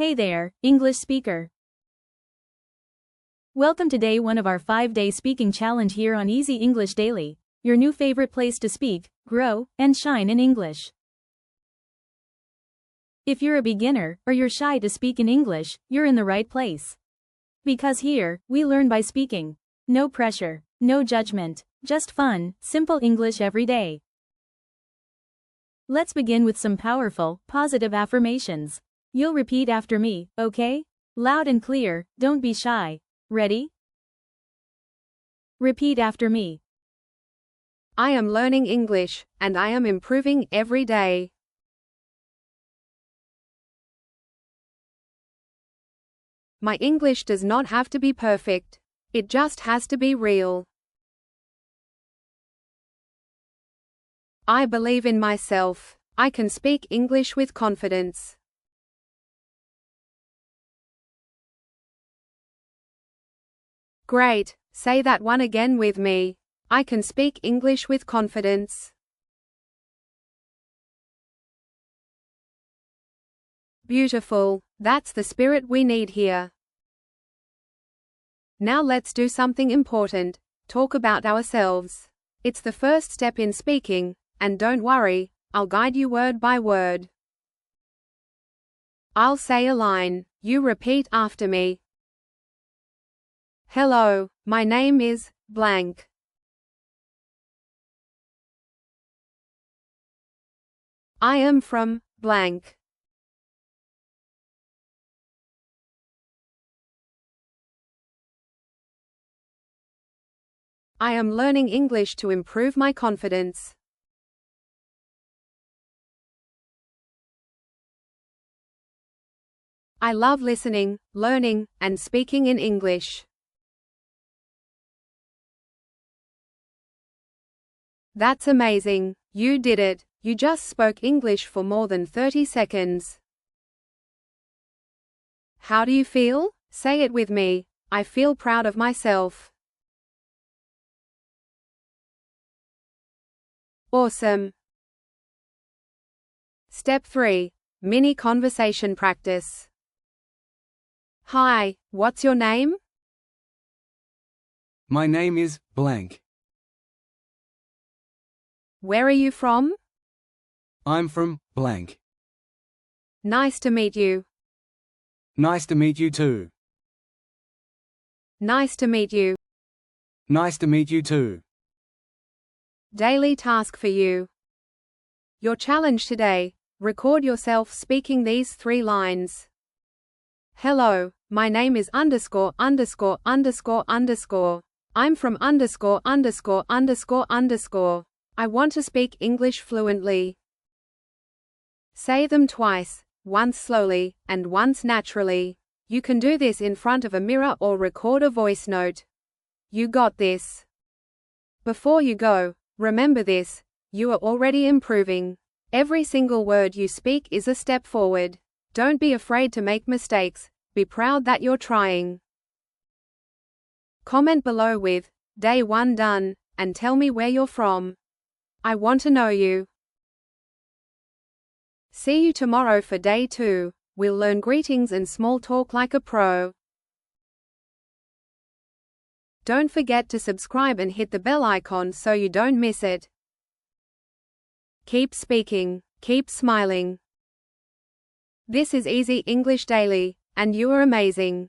Hey there, English speaker. Welcome to day 1 of our 5-day speaking challenge here on Easy English Daily, your new favorite place to speak, grow, and shine in English. If you're a beginner, or you're shy to speak in English, you're in the right place. Because here, we learn by speaking. No pressure, no judgment, just fun, simple English every day. Let's begin with some powerful, positive affirmations. You'll repeat after me, okay? Loud and clear, don't be shy. Ready? Repeat after me. I am learning English, and I am improving every day. My English does not have to be perfect. It just has to be real. I believe in myself. I can speak English with confidence. Great, say that one again with me. I can speak English with confidence. Beautiful, that's the spirit we need here. Now let's do something important, talk about ourselves. It's the first step in speaking, and don't worry, I'll guide you word by word. I'll say a line, you repeat after me. Hello, my name is blank. I am from blank. I am learning English to improve my confidence. I love listening, learning, and speaking in English. That's amazing. You did it. You just spoke English for more than 30 seconds. How do you feel? Say it with me. I feel proud of myself. Awesome. Step 3. Mini conversation practice. Hi, what's your name? My name is blank. Where are you from? I'm from blank. Nice to meet you. Nice to meet you too. Nice to meet you. Nice to meet you too. Daily task for you. Your challenge today, record yourself speaking these 3 lines. Hello, my name is underscore underscore underscore underscore. I'm from underscore underscore underscore underscore. I want to speak English fluently. Say them twice, once slowly, and once naturally. You can do this in front of a mirror or record a voice note. You got this. Before you go, remember this, you are already improving. Every single word you speak is a step forward. Don't be afraid to make mistakes, be proud that you're trying. Comment below with, Day 1 done, and tell me where you're from. I want to know you. See you tomorrow for day 2. We'll learn greetings and small talk like a pro. Don't forget to subscribe and hit the bell icon so you don't miss it. Keep speaking, keep smiling. This is Easy English Daily, and you are amazing.